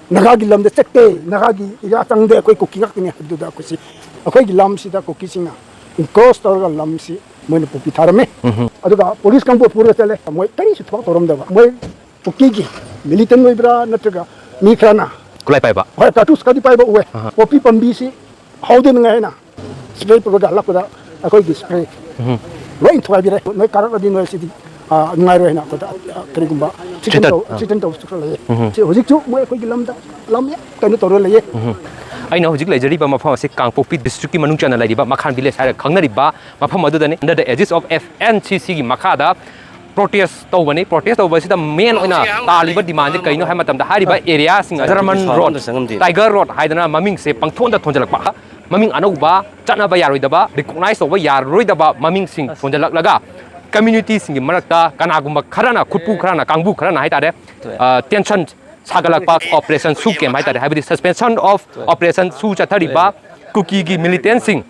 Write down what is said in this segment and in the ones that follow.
Naga gi lam de chakte Naga gi ya tangde akoi Kuki ngak ni hadu da ko si akoi gi lam si da Kuki singa in cost or lam si moi popi Tharamle aduga police kangbu pura chale moi kari su thok torom da moi Kuki gi militant noi bra natraga mi khana kulai pai ba hoi tatus kadi pai ba uwe popi pambi si haude ngai na spray pura ga lakda akoi gi spray loi thwa bi re noi karak di noi si ngai ro na ko da kari gumba chicken to su le chi hojik chu moi akoi gi lam da lam ya kanu toro le ye I know hojik lejari ba mafam ase Kangpokpi district ki manung chana laiba Makhan village haira khangnari ba mafam adudani under the aegis of FNCC gi makhada protest tawbani protest tawbasida main oina taliba demand je kaino hai matamda hariba area singa German road Tiger road haidana maming se pangthonda thonjalakpa maming anauba chana ba yaroidaba recognize tawba yaroidaba maming sing thonjalaklaga community singi marakta kanagumba kharana khutpu kharana kangbu kharana haitare tension sagalakpa operation su kem haitare habidi suspension of operation su chathariba Kuki gi militant sing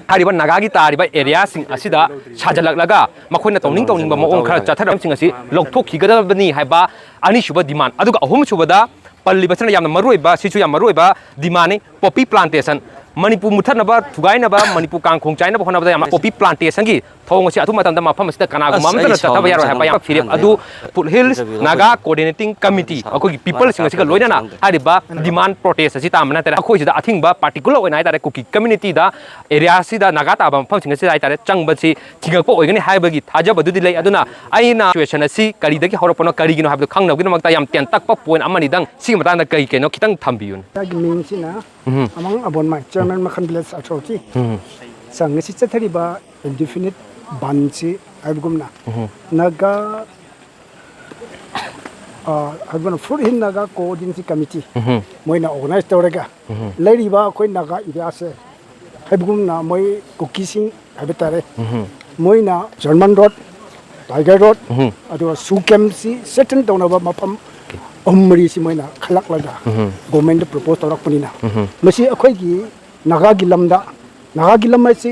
hariba Naga gi tariba area sing asida sajalaklaga makhoi na tawning ba maong khara chatharam sing asi lokthokhigadabani haiba ani shuba demand aduga ahum shubada palliba chana yamna maruiba sichu yam maruiba demand poppy plantation Manipur muthanaba thugainaba Manipur kangkhong chainaba honaba yam poppy plantation gi thong asi athu matamda mafam asida kanaguma amta chataba yaro haiba yam firep adu Foot Hills Naga coordinating committee akoi people sing asi ga loinana hariba demand protest asi tamna tara akoi sida athingba particular oina haitare Kuki community da area sida Naga ta mafam sing asi haitare changba si thingakpo oigani haibagi thajaba dudi lei aduna aina situation asi kari dagi horopono kari gino habdu khangna gino makta yam ten takpa point amani dang sing matanda kai keno kitang thambiyun ming sina among abon mai German Makhan village authority sang si chathariba indefinite bansi aibgumna Naga Harbana Foot Hill Naga coordinating committee moina organize tawraga leriba koi Naga area se aibgumna moi Kuki sing habitare moina German road Tiger road adu sukem si certain tawnaba mafam Omri si moina khalak laga government propose tawrak panina masi akhoi gi Naga gi lamda Naga gi lam si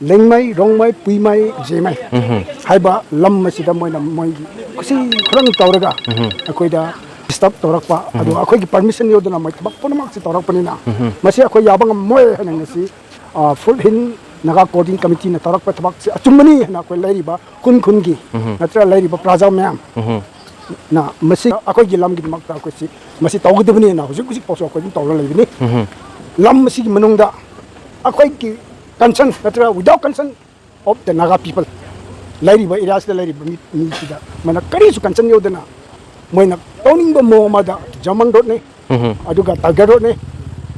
lengmai rongmai puimai jemai haiba lam masi da moina moi kusi khurang tawraga akhoi da stop tawrak pa adu akhoi gi permission yodana mai thak ponamak si tawrak panina masi akhoi yabang moi hanang si Foot Hill Naga coordinating committee na tawrak pa thak si achumani na akhoi lairiba kun gi natra lairiba praja myam na masi akoi gi lam gi makta akoi si masi tawgdebni na hujik poso akoi tawra leibni lam masi gi manungda akoi gi concern natra without concern of the Naga people lairiba areas da lairiba mi sida mana kari su concern yodana moina tawning ba mo mada German road ne aduga Tiger road ne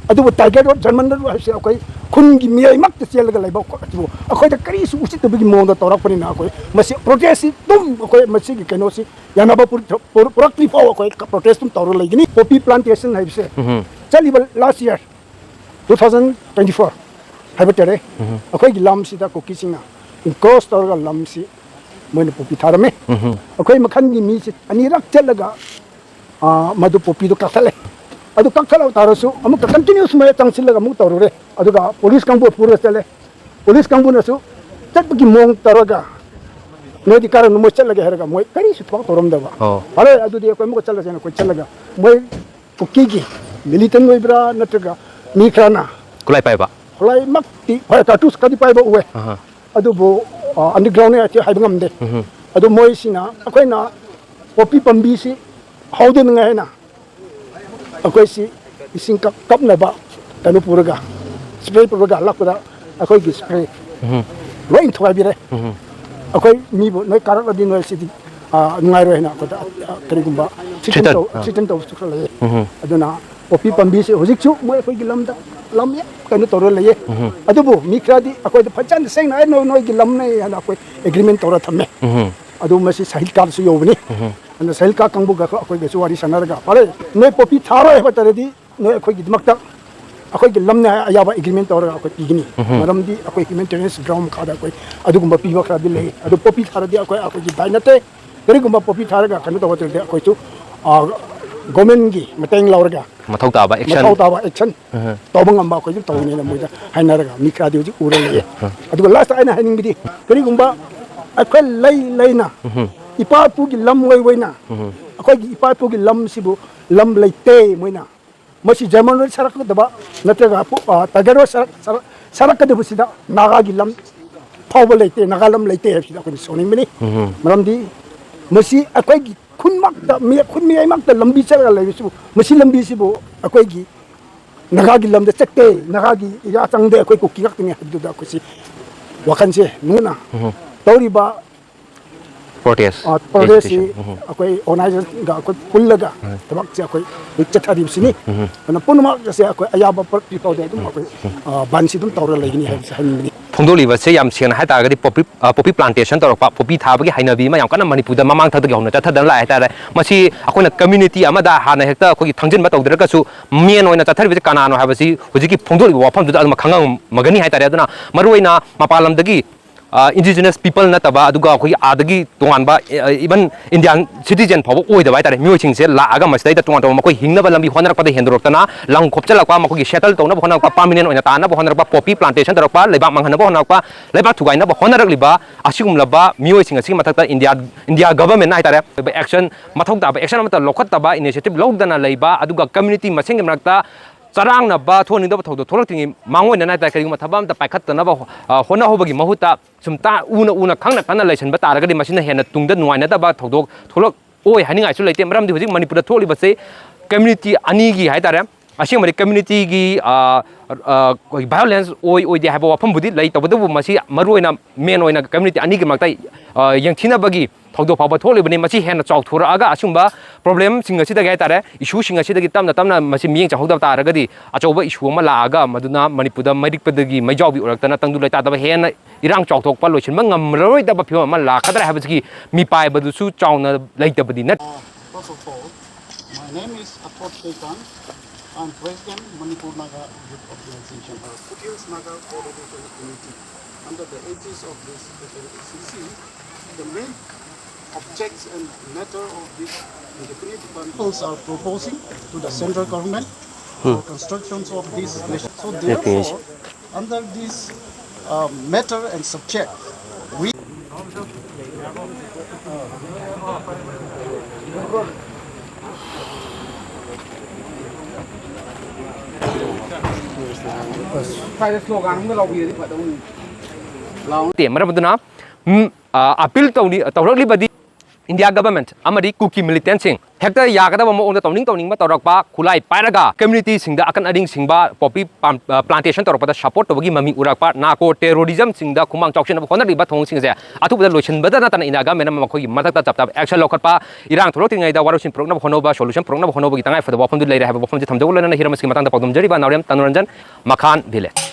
aduga Tiger road German road hasi akoi khun gi miyai makta chelaga laiba akoi da kari su usit bigi mo da tawrak pani na akoi masi protest tum akoi masi gi keno si yanaba purakli pau akoi protest tum tawra laigini poppy plantation haibse chaliba last year 2024 haibtere akoi gi lam si da Kuki singa in cost or lam si moina poppy Tharamle akoi makhan gi mi si anirak chelaga madu poppy do kathale adu kakhala tarasu amuk continuous mai tangsilaga amuk tawrure aduga police kangbu pura chale police kangbu nasu chatbagi mong taraga noi dikara no chalaga heraga moi kari su thok torom daba pare adu de ko mo chala jena ko chalaga moi Kuki gi militant noi bra natraga mi khana kulai pai ba kulai makti hoi tatus kadi pai ba uwe adu bo underground ne ati haibangam de adu moi sina akoi na poppy pambi si haude ngai na akoi si ising kap na ba tanu puraga spray puraga lakda akoi gi spray loi thwa bi re akoi mi bo noi karak di noi si ngai ro na ko da kari gumba chicken to su le aduna poppy pambi si hojik chu moi akoi gi lam ya kanu toro le adu bo mi kradi akoi da pachan seng na noi gi lam nei ana akoi agreement tora thamme adu masi sahil kar su yobni ana sahil ka kangbu ga akoi ge suwari sanarga pare noi poppy tharo he batare di noi akoi gi makta akoi gi lam na ayaba agreement tora akoi igini maram di akoi humanitarian ground khada akoi adu gumba pi bakra di le adu poppy tharo di akoi gi dainate kari gumba poppy tharaga kanu to batare de akoi tu government gi mateng laurga mathau taba action tobang amba ko to ni na moida hainaraga mi kradi uji urele adu last aina haning bidi kari gumba akoi laina ipa pu gi lam wai na akoi gi ipa pu gi lam sibu lam leite moina Masih German सरक दबा नत्रगा तगरो सरक दबसिदा नागा की lump फाव लेते Naga lump लेते है सिदा को सोनी मिनी मरमदी मसी अकोई की खुन मी मक्ता लंबी चलगा लेबिसु मसी लंबी सिबो अकोई की नागा की लम दे चक्के नागा की या चंगदे अकोई कुकी गक्तनी हदुदा कुसी वखन से नुना तौरीबा प्रोटेस्ट अकोई ऑर्गेनाइजेशन गा अकोई पुल्लगा तबक से अकोई चथारी सिनी अन पुनमा से अकोई अयाबा पीपल दे दुम अकोई बानसी दुम तौर लेगनी है हननी फोंदोलिबा से याम सेंगना हाय तागदी पॉपी प्लांटेशन तौरपा पॉपी थाबगी हाइनबी मा याम कना मणिपुरदा ममांग थदगी होना चथदन लाय तारे मसी अकोना कम्युनिटी अमदा हाना हेक्ता अकोई थंजिन बा तौदरकसु मेन ओइना चथरबि कानानो हाबसी हुजिकी फोंदोलिबा वाफमदुदा अदम खंगा मगनी हाय तारे अदुना मरुइना मपालमदगी इंडिजिनस पीपल नतबा अदुगा अखोई आदगी तोंगानबा इवन इंडियन सिटीजन फाव ओइदबा हाय तारे मियोइसिंग से लागा मसदैदा तोंगान तोंगा मखोई हिंगनबा लंबी होनरकपदा हेंदरोक्तना लंग खोपचलकपा मखोई सेटल तौनबा होनरकपा परमानेंट ओइना तानबा होनरकपा पॉपी प्लांटेशन तौरकपा लेबा मंगहनबा होनरकपा लेबा थुगाइनबा होनरकलिबा असिगुमलबा मियोइसिंग असि मथक्ता इंडिया गवर्नमेंट हाय तारे एक्शन मथौताबा एक्शन अमता लोखतबा इनिशिएटिव लौदना लेबा अदुगा कम्युनिटी मसेंग मरकता चरांगनबा थोनिदबा थौदो थोलक्तिंगी मांगोइना नाय ताय करिगुमा थबा अमता पाइखतनबा होना होबगी महुता सुमता उना खंगना कना लेसनबा तारगदि मसिना हेना तुंगदा नुवाइनदबा थौदो थोलक ओय हानिंगाइसु लेते मरमदि हुजिक मणिपुरदा थोलिबसे कम्युनिटी अनीगी हाय तारे असिंगमरि कम्युनिटी की वायलेंस ओय दे हाबा वाफमबुदि लै तबदबु मसी मरुइना मेन ओइना कम्युनिटी अनीगी मक्ता यंगथिनबगी थौदो फाबा थोलिबनि मसी हेना चौथोरागा असुंबा प्रॉब्लम सिंग असिदा गाय तारे इशू सिंग असिदगी तमना मसी मियें चाहौदा तारगदि अचौबा इशू अमा लागा मदुना मणिपुरदा मैरिकपदगी मैजावबि उरक्तना तंदु लैतादबा हेना इरांग चौथोकपा लोइसिनबा ngamroi फिल्म अमा लाखदरा हाबसगी मी पाइबदुसु चाउना लैतबदि नट My name is I'm President Manipur Naga Youth Organization, Foothills Naga Coordinating Committee. Under the aegis of this FNCC, the main objects and matter of this indefinite bundles are proposing to the central government for constructions of this nation. So therefore, under this matter and subject, we मरमदुना appeal तौरक्लिबदि India government अमरी Kuki militant सिंग hectare यागदबा मओंदा तौनिंग तौरकपा खुलाई पायरगा कम्युनिटी सिंगदा अकन अडिंग सिंगबा पॉपी प्लांटेशन तौरकपदा सपोर्ट तौबगी ममी उरकपा नाको टेरोरिज्म सिंगदा खुमांग चौक्सिनबा होनरिबा थोंग सिंगसे अथुबदा लोइसनबदा नतन इंडिया गवर्नमेंट मखोगी मथक्ता चपचाप एक्शन लौखटपा इरांग थोरक्तिङैदा वारोसिन प्रोग्राम होनोबा सोल्यूशन प्रोग्राम होनोबगी तंगाई फदा वाफमदु लेरे हाबा वाफमदि थमजौलना हिरमसकी मतंगदा पौदमजरिबा नाओरेम तनोरंजन मखान भिलेज